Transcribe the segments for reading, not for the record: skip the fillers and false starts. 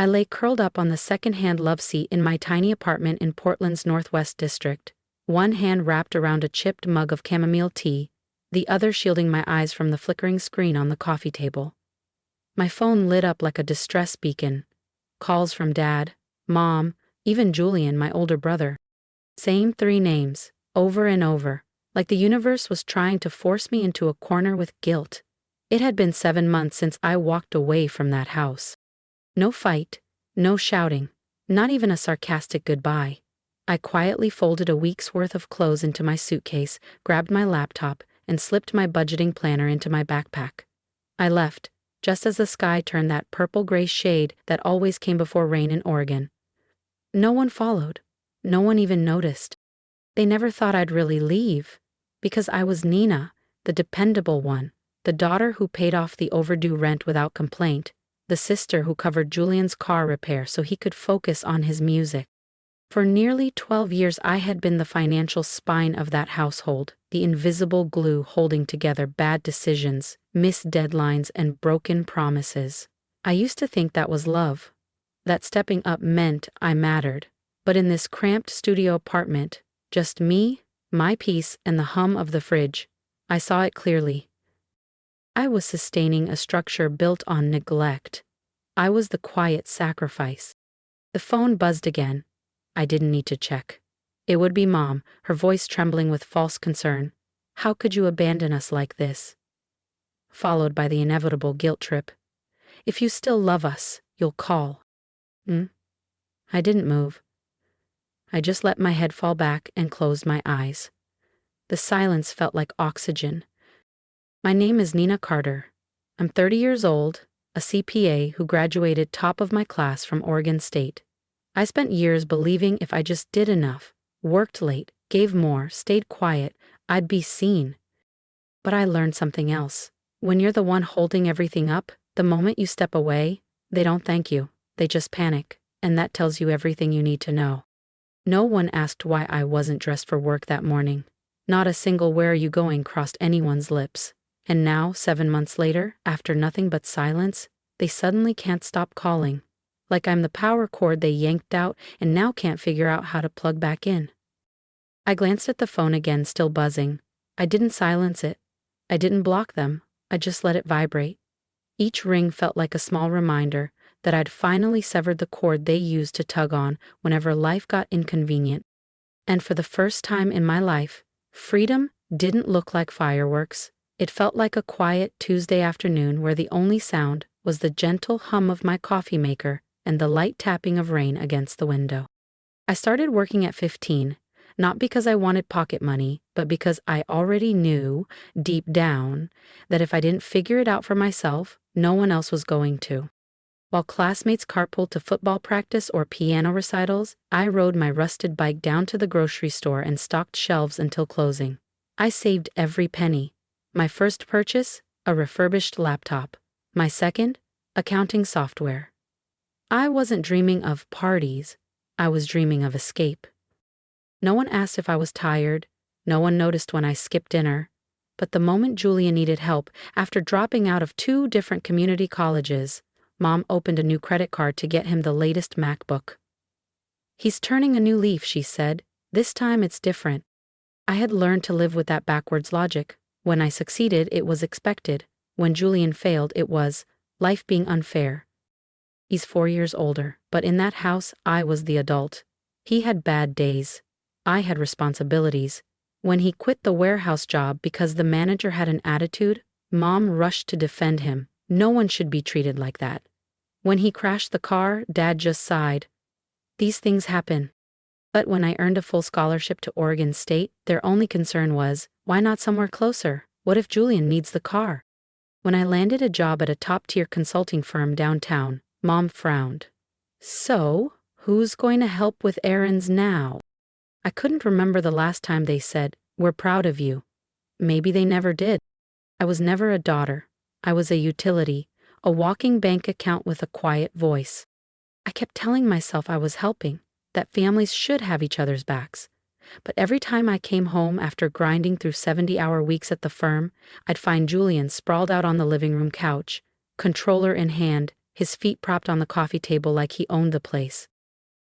I lay curled up on the secondhand love seat in my tiny apartment in Portland's Northwest District, one hand wrapped around a chipped mug of chamomile tea, the other shielding my eyes from the flickering screen on the coffee table. My phone lit up like a distress beacon. Calls from Dad, Mom, even Julian, my older brother. Same three names, over and over, like the universe was trying to force me into a corner with guilt. It had been 7 months since I walked away from that house. No fight, no shouting, not even a sarcastic goodbye. I quietly folded a week's worth of clothes into my suitcase, grabbed my laptop, and slipped my budgeting planner into my backpack. I left, just as the sky turned that purple-gray shade that always came before rain in Oregon. No one followed. No one even noticed. They never thought I'd really leave, because I was Nina, the dependable one, the daughter who paid off the overdue rent without complaint, the sister who covered Julian's car repair so he could focus on his music. For nearly 12 years I had been the financial spine of that household, the invisible glue holding together bad decisions, missed deadlines, and broken promises. I used to think that was love, that stepping up meant I mattered. But in this cramped studio apartment, just me, my peace, and the hum of the fridge, I saw it clearly. I was sustaining a structure built on neglect. I was the quiet sacrifice. The phone buzzed again. I didn't need to check. It would be Mom, her voice trembling with false concern. How could you abandon us like this? Followed by the inevitable guilt trip. If you still love us, you'll call. I didn't move. I just let my head fall back and closed my eyes. The silence felt like oxygen. My name is Nina Carter. I'm 30 years old, a CPA who graduated top of my class from Oregon State. I spent years believing if I just did enough, worked late, gave more, stayed quiet, I'd be seen. But I learned something else. When you're the one holding everything up, the moment you step away, they don't thank you, they just panic, and that tells you everything you need to know. No one asked why I wasn't dressed for work that morning. Not a single "where are you going" crossed anyone's lips. And now, 7 months later, after nothing but silence, they suddenly can't stop calling. Like I'm the power cord they yanked out and now can't figure out how to plug back in. I glanced at the phone again, still buzzing. I didn't silence it. I didn't block them. I just let it vibrate. Each ring felt like a small reminder that I'd finally severed the cord they used to tug on whenever life got inconvenient. And for the first time in my life, freedom didn't look like fireworks. It felt like a quiet Tuesday afternoon where the only sound was the gentle hum of my coffee maker and the light tapping of rain against the window. I started working at 15, not because I wanted pocket money, but because I already knew, deep down, that if I didn't figure it out for myself, no one else was going to. While classmates carpooled to football practice or piano recitals, I rode my rusted bike down to the grocery store and stocked shelves until closing. I saved every penny. My first purchase, a refurbished laptop. My second, accounting software. I wasn't dreaming of parties. I was dreaming of escape. No one asked if I was tired. No one noticed when I skipped dinner. But the moment Julian needed help, after dropping out of 2 different community colleges, Mom opened a new credit card to get him the latest MacBook. He's turning a new leaf, she said. This time it's different. I had learned to live with that backwards logic. When I succeeded, it was expected. When Julian failed, it was life being unfair. He's 4 years older, but in that house, I was the adult. He had bad days. I had responsibilities. When he quit the warehouse job because the manager had an attitude, Mom rushed to defend him. No one should be treated like that. When he crashed the car, Dad just sighed. These things happen. But when I earned a full scholarship to Oregon State, their only concern was, why not somewhere closer? What if Julian needs the car? When I landed a job at a top-tier consulting firm downtown, Mom frowned. So, who's going to help with errands now? I couldn't remember the last time they said, we're proud of you. Maybe they never did. I was never a daughter. I was a utility, a walking bank account with a quiet voice. I kept telling myself I was helping, that families should have each other's backs. But every time I came home after grinding through 70-hour weeks at the firm, I'd find Julian sprawled out on the living room couch, controller in hand, his feet propped on the coffee table like he owned the place.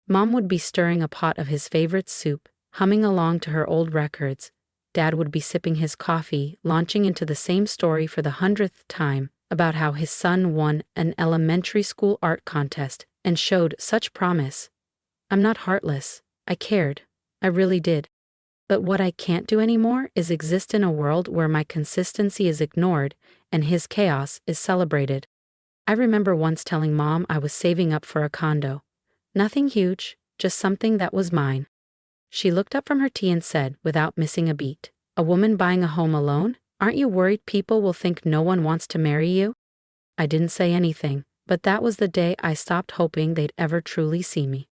Mom would be stirring a pot of his favorite soup, humming along to her old records. Dad would be sipping his coffee, launching into the same story for the 100th time, about how his son won an elementary school art contest and showed such promise. I'm not heartless. I cared. I really did. But what I can't do anymore is exist in a world where my consistency is ignored and his chaos is celebrated. I remember once telling Mom I was saving up for a condo. Nothing huge, just something that was mine. She looked up from her tea and said, without missing a beat, "A woman buying a home alone? Aren't you worried people will think no one wants to marry you?" I didn't say anything, but that was the day I stopped hoping they'd ever truly see me.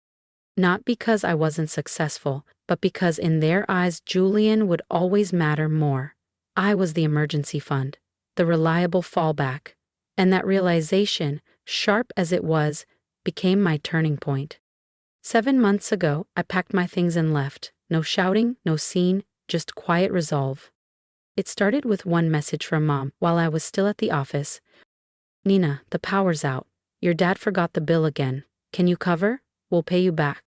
Not because I wasn't successful, but because in their eyes Julian would always matter more. I was the emergency fund, the reliable fallback. And that realization, sharp as it was, became my turning point. 7 months ago, I packed my things and left. No shouting, no scene, just quiet resolve. It started with one message from Mom while I was still at the office. "Nina, the power's out. Your dad forgot the bill again. Can you cover? We'll pay you back."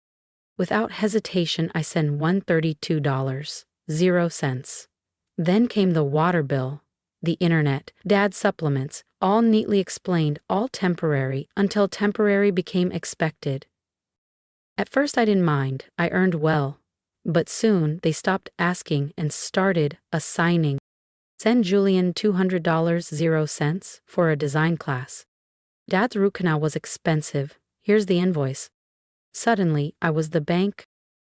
Without hesitation, I sent $132.00. Then came the water bill, the internet, Dad's supplements, all neatly explained, all temporary, until temporary became expected. At first I didn't mind, I earned well. But soon they stopped asking and started assigning. Send Julian $200.00 for a design class. Dad's root canal was expensive. Here's the invoice. Suddenly, I was the bank.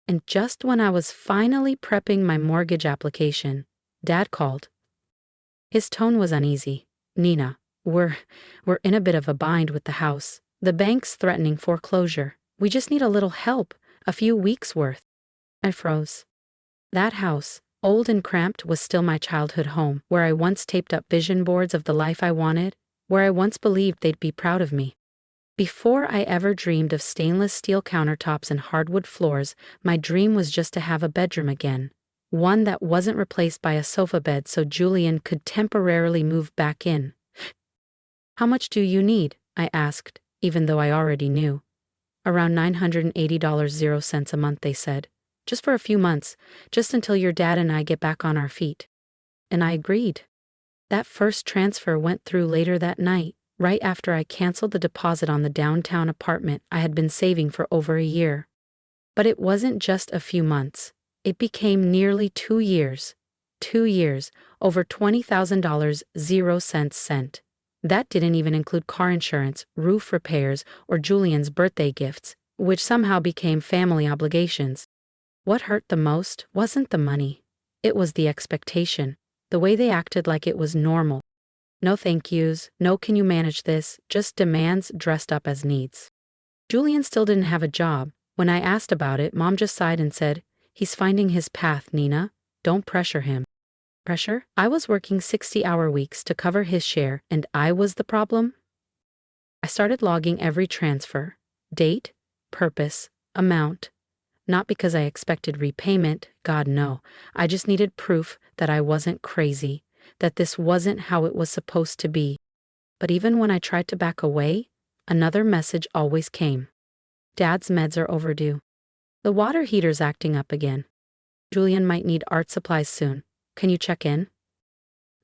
And just when I was finally prepping my mortgage application, Dad called. His tone was uneasy. "Nina, we're in a bit of a bind with the house. The bank's threatening foreclosure. We just need a little help, a few weeks' worth." I froze. That house, old and cramped, was still my childhood home, where I once taped up vision boards of the life I wanted, where I once believed they'd be proud of me. Before I ever dreamed of stainless steel countertops and hardwood floors, my dream was just to have a bedroom again. One that wasn't replaced by a sofa bed so Julian could temporarily move back in. "How much do you need?" I asked, even though I already knew. "Around $980.00 a month," they said. "Just for a few months, just until your dad and I get back on our feet." And I agreed. That first transfer went through later that night, right after I canceled the deposit on the downtown apartment I had been saving for over a year. But it wasn't just a few months. It became nearly 2 years. 2 years, over $20,000 sent. That didn't even include car insurance, roof repairs, or Julian's birthday gifts, which somehow became family obligations. What hurt the most wasn't the money. It was the expectation, the way they acted like it was normal. No thank yous, no can you manage this, just demands dressed up as needs. Julian still didn't have a job. When I asked about it, Mom just sighed and said, "He's finding his path, Nina. Don't pressure him." Pressure? I was working 60-hour weeks to cover his share, and I was the problem? I started logging every transfer. Date, purpose, amount. Not because I expected repayment, God no. I just needed proof that I wasn't crazy, that this wasn't how it was supposed to be. But even when I tried to back away, another message always came. "Dad's meds are overdue. The water heater's acting up again. Julian might need art supplies soon. Can you check in?"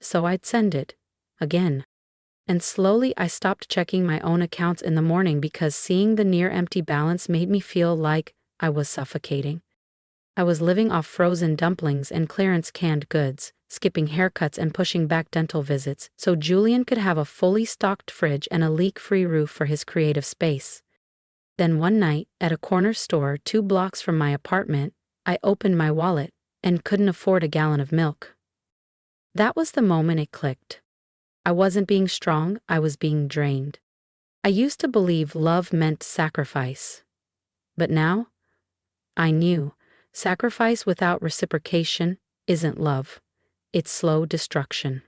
So I'd send it. Again. And slowly I stopped checking my own accounts in the morning because seeing the near-empty balance made me feel like I was suffocating. I was living off frozen dumplings and clearance canned goods, skipping haircuts and pushing back dental visits so Julian could have a fully stocked fridge and a leak-free roof for his creative space. Then one night, at a corner store 2 blocks from my apartment, I opened my wallet and couldn't afford a gallon of milk. That was the moment it clicked. I wasn't being strong, I was being drained. I used to believe love meant sacrifice. But now, I knew sacrifice without reciprocation isn't love. It's slow destruction.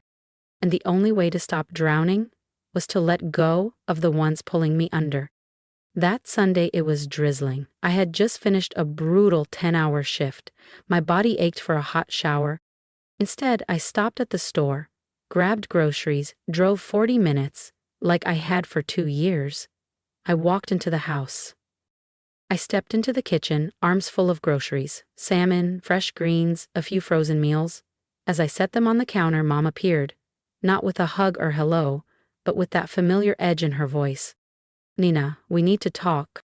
And the only way to stop drowning was to let go of the ones pulling me under. That Sunday it was drizzling. I had just finished a brutal 10-hour shift. My body ached for a hot shower. Instead, I stopped at the store, grabbed groceries, drove 40 minutes, like I had for 2 years. I walked into the house. I stepped into the kitchen, arms full of groceries, salmon, fresh greens, a few frozen meals. As I set them on the counter, Mom appeared, not with a hug or hello, but with that familiar edge in her voice. "Nina, we need to talk."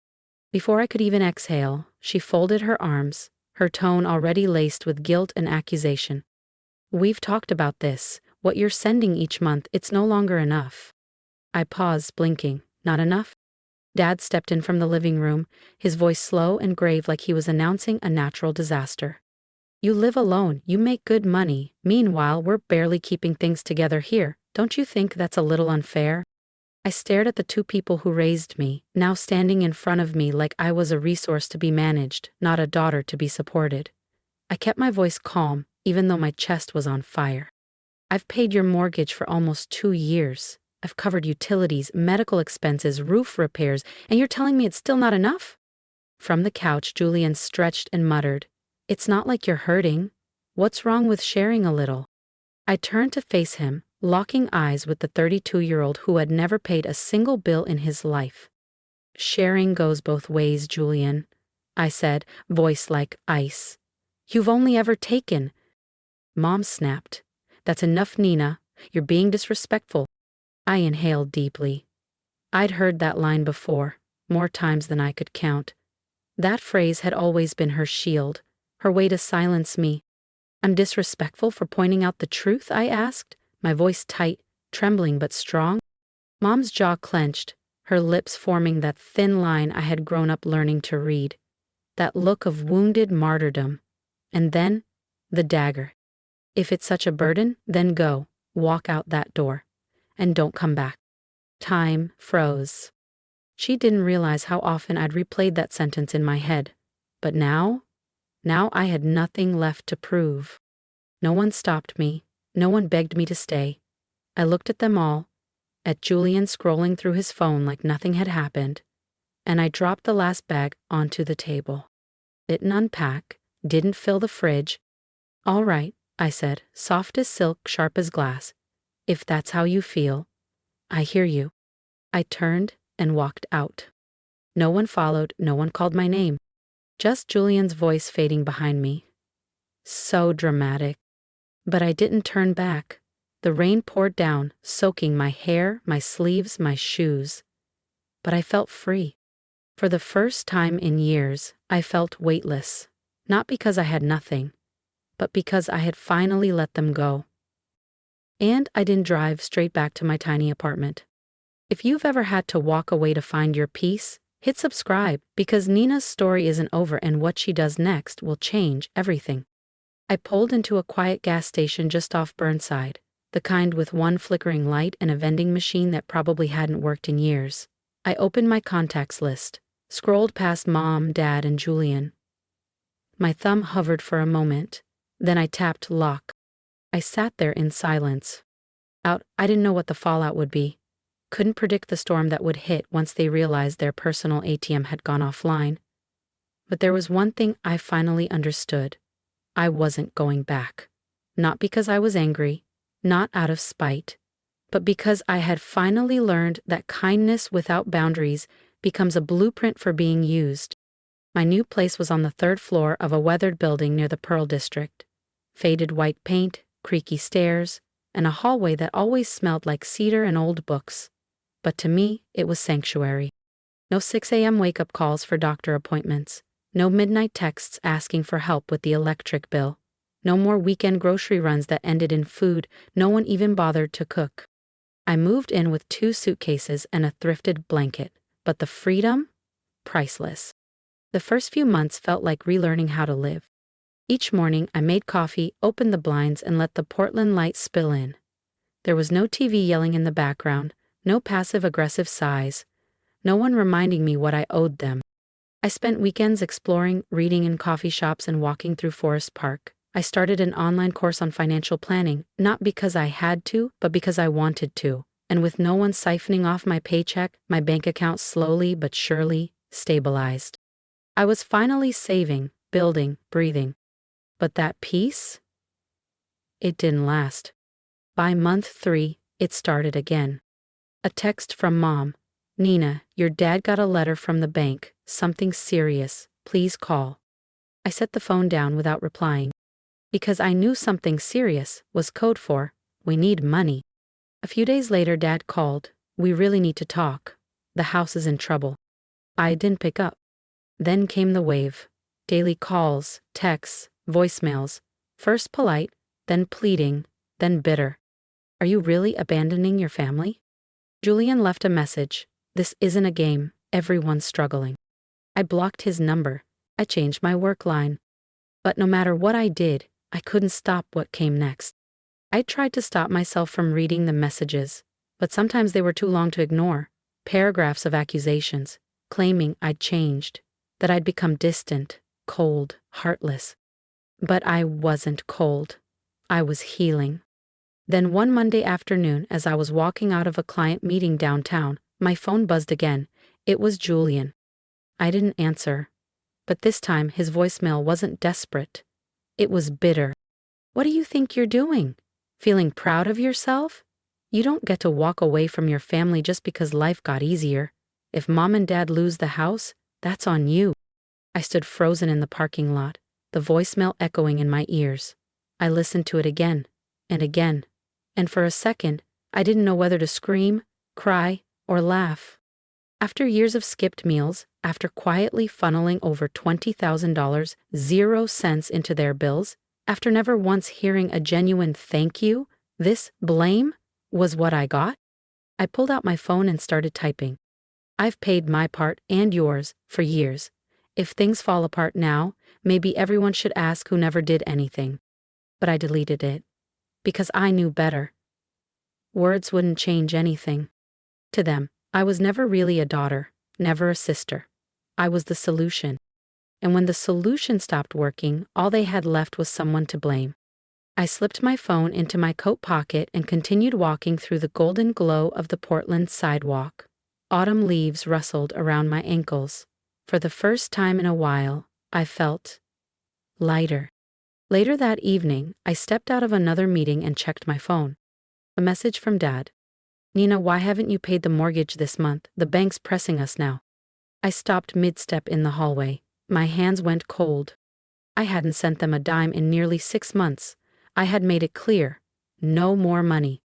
Before I could even exhale, she folded her arms, her tone already laced with guilt and accusation. "We've talked about this. What you're sending each month, it's no longer enough." I paused, blinking. "Not enough?" Dad stepped in from the living room, his voice slow and grave like he was announcing a natural disaster. "You live alone, you make good money. Meanwhile, we're barely keeping things together here. Don't you think that's a little unfair?" I stared at the two people who raised me, now standing in front of me like I was a resource to be managed, not a daughter to be supported. I kept my voice calm, even though my chest was on fire. "I've paid your mortgage for almost 2 years. I've covered utilities, medical expenses, roof repairs, and you're telling me it's still not enough?" From the couch, Julian stretched and muttered, "It's not like you're hurting. What's wrong with sharing a little?" I turned to face him, locking eyes with the 32-year-old who had never paid a single bill in his life. "Sharing goes both ways, Julian," I said, voice like ice. "You've only ever taken." Mom snapped. "That's enough, Nina. You're being disrespectful." I inhaled deeply. I'd heard that line before, more times than I could count. That phrase had always been her shield, her way to silence me. "I'm disrespectful for pointing out the truth?" I asked, my voice tight, trembling but strong. Mom's jaw clenched, her lips forming that thin line I had grown up learning to read. That look of wounded martyrdom. And then, the dagger. "If it's such a burden, then go, walk out that door. And don't come back." Time froze. She didn't realize how often I'd replayed that sentence in my head. But now I had nothing left to prove. No one stopped me. No one begged me to stay. I looked at them all, at Julian scrolling through his phone like nothing had happened, and I dropped the last bag onto the table. Didn't unpack, didn't fill the fridge. "All right," I said, soft as silk, sharp as glass. "If that's how you feel, I hear you." I turned and walked out. No one followed, no one called my name. Just Julian's voice fading behind me. So dramatic. But I didn't turn back. The rain poured down, soaking my hair, my sleeves, my shoes. But I felt free. For the first time in years, I felt weightless. Not because I had nothing, but because I had finally let them go. And I didn't drive straight back to my tiny apartment. If you've ever had to walk away to find your peace, hit subscribe, because Nina's story isn't over and what she does next will change everything. I pulled into a quiet gas station just off Burnside, the kind with one flickering light and a vending machine that probably hadn't worked in years. I opened my contacts list, scrolled past Mom, Dad, and Julian. My thumb hovered for a moment, then I tapped lock. I sat there in silence. I didn't know what the fallout would be. Couldn't predict the storm that would hit once they realized their personal ATM had gone offline. But there was one thing I finally understood. I wasn't going back. Not because I was angry, not out of spite, but because I had finally learned that kindness without boundaries becomes a blueprint for being used. My new place was on the 3rd floor of a weathered building near the Pearl District. Faded white paint, creaky stairs, and a hallway that always smelled like cedar and old books. But to me, it was sanctuary. No 6 a.m. wake-up calls for doctor appointments. No midnight texts asking for help with the electric bill. No more weekend grocery runs that ended in food no one even bothered to cook. I moved in with 2 suitcases and a thrifted blanket, but the freedom? Priceless. The first few months felt like relearning how to live. Each morning, I made coffee, opened the blinds, and let the Portland light spill in. There was no TV yelling in the background, no passive-aggressive sighs, no one reminding me what I owed them. I spent weekends exploring, reading in coffee shops, and walking through Forest Park. I started an online course on financial planning, not because I had to, but because I wanted to. And with no one siphoning off my paycheck, my bank account slowly but surely stabilized. I was finally saving, building, breathing. But that peace? It didn't last. By month 3, it started again. A text from Mom. Nina, your dad got a letter from the bank. Something serious. Please call. I set the phone down without replying. Because I knew something serious was code for, we need money. A few days later, Dad called. We really need to talk. The house is in trouble. I didn't pick up. Then came the wave. Daily calls, texts, voicemails. First polite, then pleading, then bitter. Are you really abandoning your family? Julian left a message. This isn't a game. Everyone's struggling. I blocked his number. I changed my work line. But no matter what I did, I couldn't stop what came next. I tried to stop myself from reading the messages, but sometimes they were too long to ignore. Paragraphs of accusations, claiming I'd changed, that I'd become distant, cold, heartless. But I wasn't cold. I was healing. Then one Monday afternoon, as I was walking out of a client meeting downtown, my phone buzzed again. It was Julian. I didn't answer. But this time his voicemail wasn't desperate. It was bitter. What do you think you're doing? Feeling proud of yourself? You don't get to walk away from your family just because life got easier. If Mom and Dad lose the house, that's on you. I stood frozen in the parking lot, the voicemail echoing in my ears. I listened to it again and again, and for a second, I didn't know whether to scream, cry, or laugh. After years of skipped meals, after quietly funneling over $20,000, 0 cents into their bills, after never once hearing a genuine thank you, this blame was what I got? I pulled out my phone and started typing. I've paid my part and yours for years. If things fall apart now, maybe everyone should ask who never did anything. But I deleted it. Because I knew better. Words wouldn't change anything. To them, I was never really a daughter, never a sister. I was the solution. And when the solution stopped working, all they had left was someone to blame. I slipped my phone into my coat pocket and continued walking through the golden glow of the Portland sidewalk. Autumn leaves rustled around my ankles. For the first time in a while, I felt lighter. Later that evening, I stepped out of another meeting and checked my phone. A message from Dad. Nina, why haven't you paid the mortgage this month? The bank's pressing us now. I stopped mid-step in the hallway. My hands went cold. I hadn't sent them a dime in nearly 6 months. I had made it clear. No more money.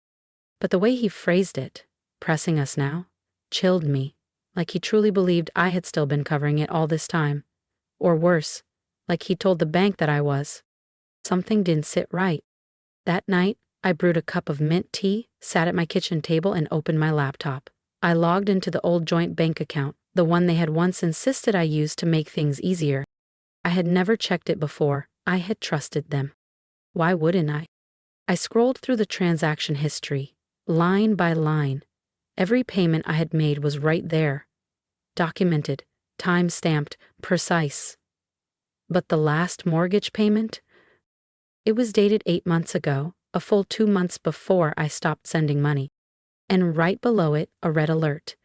But the way he phrased it, pressing us now, chilled me, like he truly believed I had still been covering it all this time. Or worse, like he told the bank that I was. Something didn't sit right. That night, I brewed a cup of mint tea, sat at my kitchen table, and opened my laptop. I logged into the old joint bank account, the one they had once insisted I use to make things easier. I had never checked it before. I had trusted them. Why wouldn't I? I scrolled through the transaction history, line by line. Every payment I had made was right there. Documented, time-stamped, precise. But the last mortgage payment? It was dated 8 months ago, a full 2 months before I stopped sending money. And right below it, a red alert.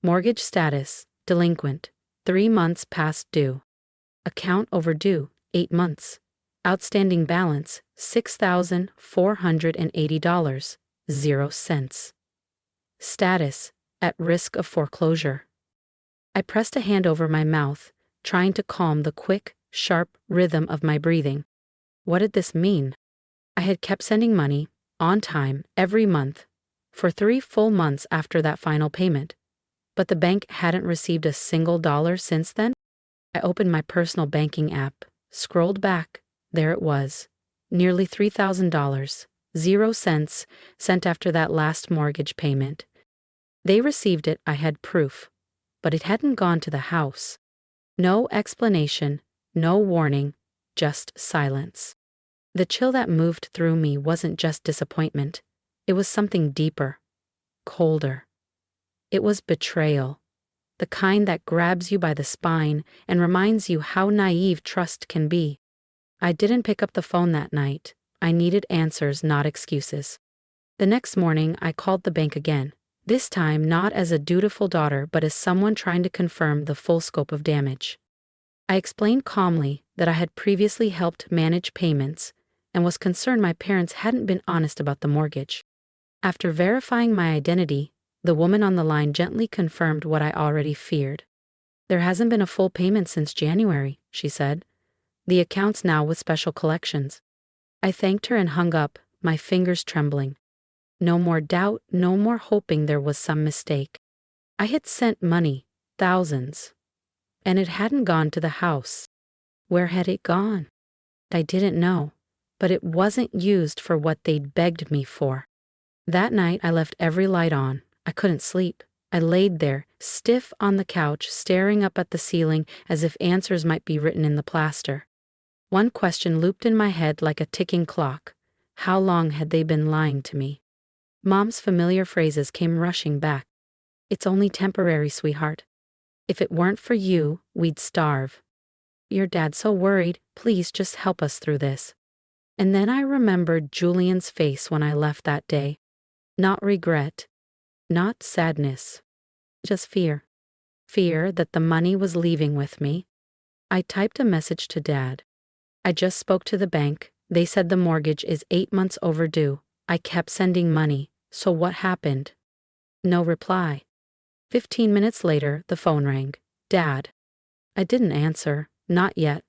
Mortgage status, delinquent, 3 months past due. Account overdue, 8 months. Outstanding balance, $6,480, 0 cents. Status, at risk of foreclosure. I pressed a hand over my mouth, trying to calm the quick, sharp rhythm of my breathing. What did this mean? I had kept sending money, on time, every month, for 3 full months after that final payment. But the bank hadn't received a single dollar since then? I opened my personal banking app, scrolled back. There it was. Nearly $3,000, 0 cents, sent after that last mortgage payment. They received it, I had proof. But it hadn't gone to the house. No explanation, no warning, just silence. The chill that moved through me wasn't just disappointment. It was something deeper, colder. It was betrayal, the kind that grabs you by the spine and reminds you how naive trust can be. I didn't pick up the phone that night. I needed answers, not excuses. The next morning, I called the bank again, this time not as a dutiful daughter but as someone trying to confirm the full scope of damage. I explained calmly that I had previously helped manage payments and was concerned my parents hadn't been honest about the mortgage. After verifying my identity, The woman on the line gently confirmed what I already feared. There hasn't been a full payment since January, she said. The account's now with special collections. I thanked her and hung up, my fingers trembling. No more doubt, no more hoping there was some mistake. I had sent money, thousands. And it hadn't gone to the house. Where had it gone? I didn't know, but it wasn't used for what they'd begged me for. That night I left every light on. I couldn't sleep. I laid there, stiff on the couch, staring up at the ceiling as if answers might be written in the plaster. One question looped in my head like a ticking clock. How long had they been lying to me? Mom's familiar phrases came rushing back. It's only temporary, sweetheart. If it weren't for you, we'd starve. Your dad's so worried. Please just help us through this. And then I remembered Julian's face when I left that day. Not regret. Not sadness. Just fear. Fear that the money was leaving with me. I typed a message to Dad. I just spoke to the bank. They said the mortgage is 8 months overdue. I kept sending money. So what happened? No reply. 15 minutes later, the phone rang. Dad. I didn't answer. Not yet.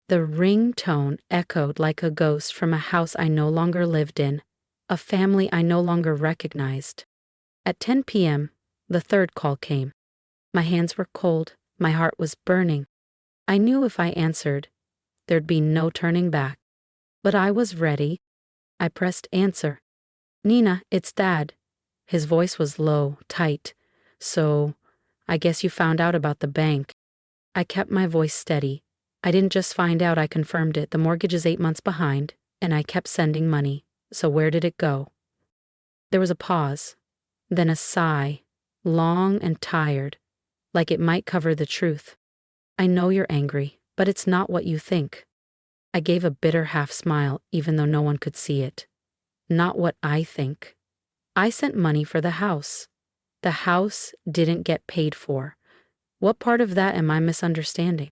The ringtone echoed like a ghost from a house I no longer lived in, a family I no longer recognized. At 10 p.m., the third call came. My hands were cold. My heart was burning. I knew if I answered, there'd be no turning back. But I was ready. I pressed answer. Nina, it's Dad. His voice was low, tight. So, I guess you found out about the bank. I kept my voice steady. I didn't just find out, I confirmed it. The mortgage is 8 months behind, and I kept sending money. So where did it go? There was a pause, then a sigh, long and tired, like it might cover the truth. I know you're angry, but it's not what you think. I gave a bitter half smile, even though no one could see it. Not what I think. I sent money for the house. The house didn't get paid for. What part of that am I misunderstanding?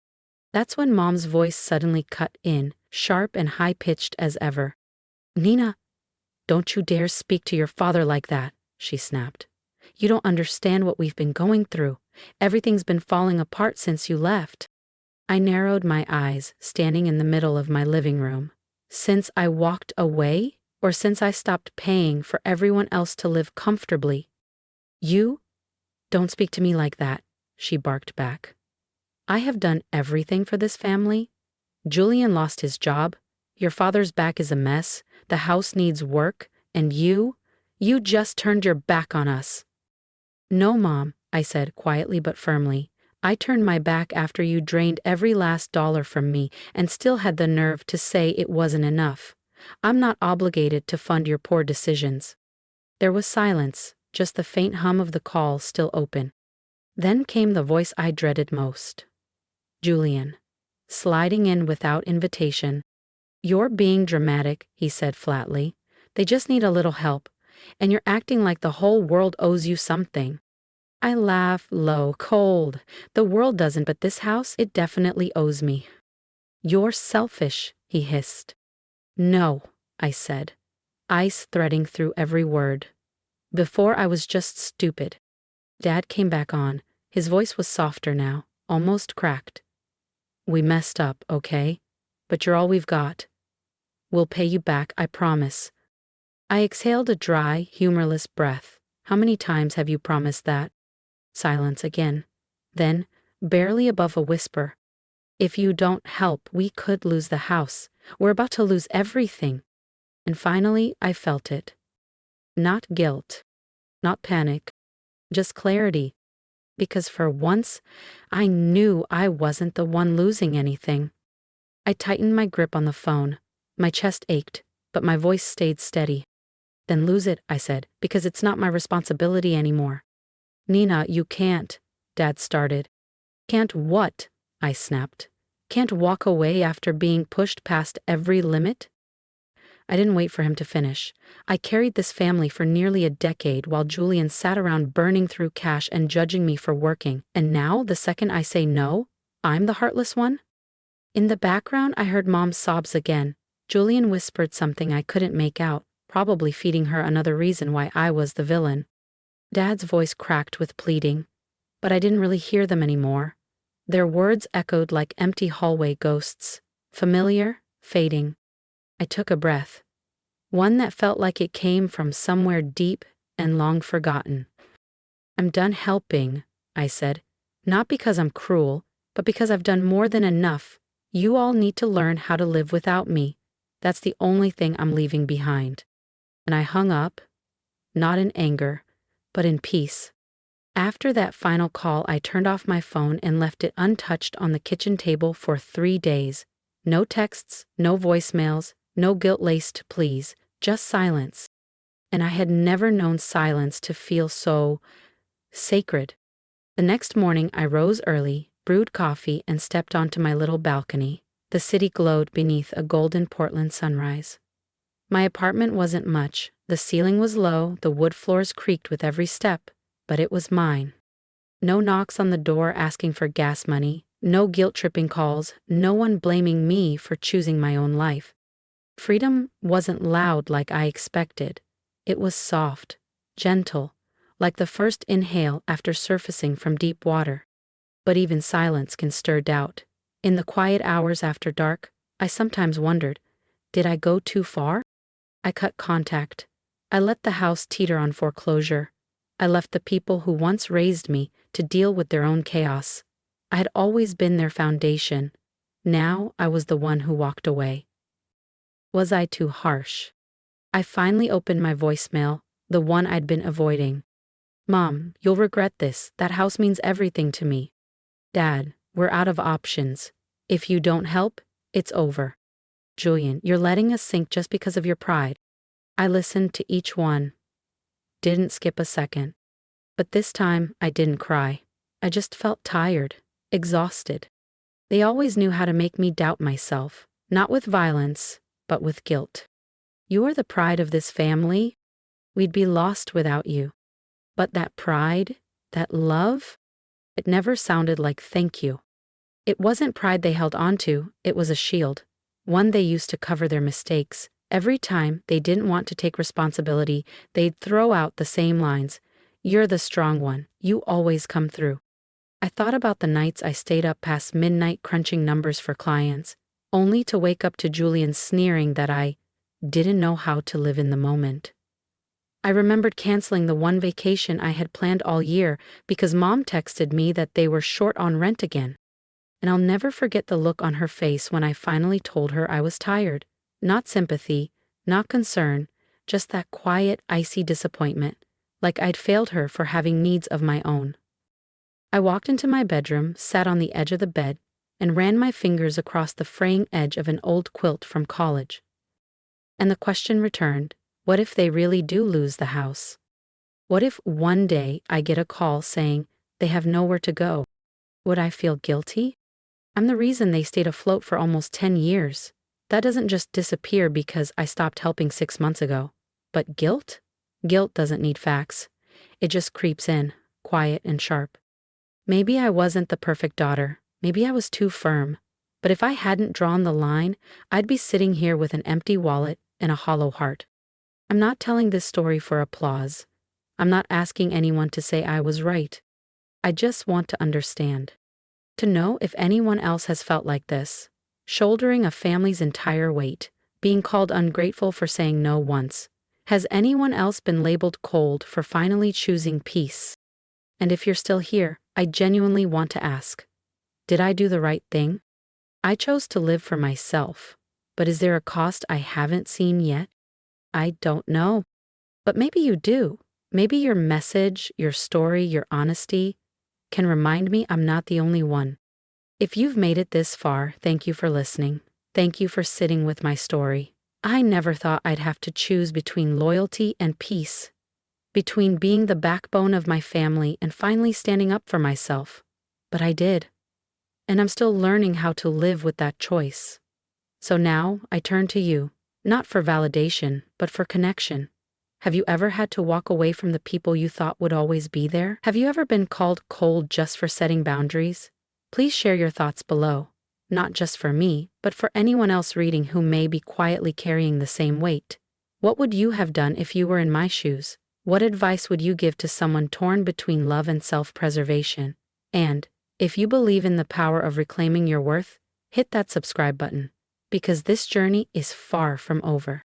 That's when Mom's voice suddenly cut in, sharp and high-pitched as ever. Nina, don't you dare speak to your father like that, she snapped. You don't understand what we've been going through. Everything's been falling apart since you left. I narrowed my eyes, standing in the middle of my living room. Since I walked away, or since I stopped paying for everyone else to live comfortably? You? Don't speak to me like that, she barked back. I have done everything for this family. Julian lost his job. Your father's back is a mess. The house needs work. And you just turned your back on us. No, Mom, I said quietly but firmly. I turned my back after you drained every last dollar from me and still had the nerve to say it wasn't enough. I'm not obligated to fund your poor decisions. There was silence, just the faint hum of the call still open. Then came the voice I dreaded most. Julian, sliding in without invitation. You're being dramatic, he said flatly. They just need a little help, and you're acting like the whole world owes you something. I laughed low, cold. The world doesn't, but this house, it definitely owes me. You're selfish, he hissed. No, I said, ice threading through every word. Before I was just stupid. Dad came back on. His voice was softer now, almost cracked. We messed up, okay? But you're all we've got. We'll pay you back, I promise. I exhaled a dry, humorless breath. How many times have you promised that? Silence again. Then, barely above a whisper. If you don't help, we could lose the house. We're about to lose everything. And finally, I felt it. Not guilt. Not panic. Just clarity. Because for once, I knew I wasn't the one losing anything. I tightened my grip on the phone. My chest ached, but my voice stayed steady. Then lose it, I said, because it's not my responsibility anymore. Nina, you can't, Dad started. Can't what? I snapped. Can't walk away after being pushed past every limit? I didn't wait for him to finish. I carried this family for nearly a decade while Julian sat around burning through cash and judging me for working. And now, the second I say no, I'm the heartless one? In the background, I heard Mom's sobs again. Julian whispered something I couldn't make out, probably feeding her another reason why I was the villain. Dad's voice cracked with pleading, but I didn't really hear them anymore. Their words echoed like empty hallway ghosts, familiar, fading. I took a breath, one that felt like it came from somewhere deep and long forgotten. I'm done helping, I said, not because I'm cruel, but because I've done more than enough. You all need to learn how to live without me. That's the only thing I'm leaving behind. And I hung up, not in anger, but in peace. After that final call, I turned off my phone and left it untouched on the kitchen table for 3 days. No texts, no voicemails, no guilt-laced pleas, just silence. And I had never known silence to feel so sacred. The next morning, I rose early, brewed coffee, and stepped onto my little balcony. The city glowed beneath a golden Portland sunrise. My apartment wasn't much. The ceiling was low, the wood floors creaked with every step, but it was mine. No knocks on the door asking for gas money, no guilt-tripping calls, no one blaming me for choosing my own life. Freedom wasn't loud like I expected. It was soft, gentle, like the first inhale after surfacing from deep water. But even silence can stir doubt. In the quiet hours after dark, I sometimes wondered, did I go too far? I cut contact. I let the house teeter on foreclosure. I left the people who once raised me to deal with their own chaos. I had always been their foundation. Now I was the one who walked away. Was I too harsh? I finally opened my voicemail, the one I'd been avoiding. Mom, you'll regret this. That house means everything to me. Dad, we're out of options. If you don't help, it's over. Julian, you're letting us sink just because of your pride. I listened to each one. Didn't skip a second. But this time, I didn't cry. I just felt tired, exhausted. They always knew how to make me doubt myself, not with violence, but with guilt. You are the pride of this family. We'd be lost without you. But that pride, that love, it never sounded like thank you. It wasn't pride they held onto, it was a shield, one they used to cover their mistakes. Every time they didn't want to take responsibility, they'd throw out the same lines. You're the strong one, you always come through. I thought about the nights I stayed up past midnight crunching numbers for clients, only to wake up to Julian sneering that I didn't know how to live in the moment. I remembered canceling the one vacation I had planned all year because Mom texted me that they were short on rent again. And I'll never forget the look on her face when I finally told her I was tired. Not sympathy, not concern, just that quiet, icy disappointment, like I'd failed her for having needs of my own. I walked into my bedroom, sat on the edge of the bed, and ran my fingers across the fraying edge of an old quilt from college. And the question returned, what if they really do lose the house? What if one day I get a call saying they have nowhere to go? Would I feel guilty? I'm the reason they stayed afloat for almost 10 years. That doesn't just disappear because I stopped helping 6 months ago. But guilt? Guilt doesn't need facts. It just creeps in, quiet and sharp. Maybe I wasn't the perfect daughter. Maybe I was too firm. But if I hadn't drawn the line, I'd be sitting here with an empty wallet and a hollow heart. I'm not telling this story for applause. I'm not asking anyone to say I was right. I just want to understand. To know if anyone else has felt like this. Shouldering a family's entire weight, being called ungrateful for saying no once. Has anyone else been labeled cold for finally choosing peace? And if you're still here, I genuinely want to ask, did I do the right thing? I chose to live for myself, but is there a cost I haven't seen yet? I don't know. But maybe you do. Maybe your message, your story, your honesty can remind me I'm not the only one. If you've made it this far, thank you for listening. Thank you for sitting with my story. I never thought I'd have to choose between loyalty and peace, between being the backbone of my family and finally standing up for myself. But I did. And I'm still learning how to live with that choice. So now I turn to you, not for validation, but for connection. Have you ever had to walk away from the people you thought would always be there? Have you ever been called cold just for setting boundaries? Please share your thoughts below, not just for me, but for anyone else reading who may be quietly carrying the same weight. What would you have done if you were in my shoes? What advice would you give to someone torn between love and self-preservation? And, if you believe in the power of reclaiming your worth, hit that subscribe button, because this journey is far from over.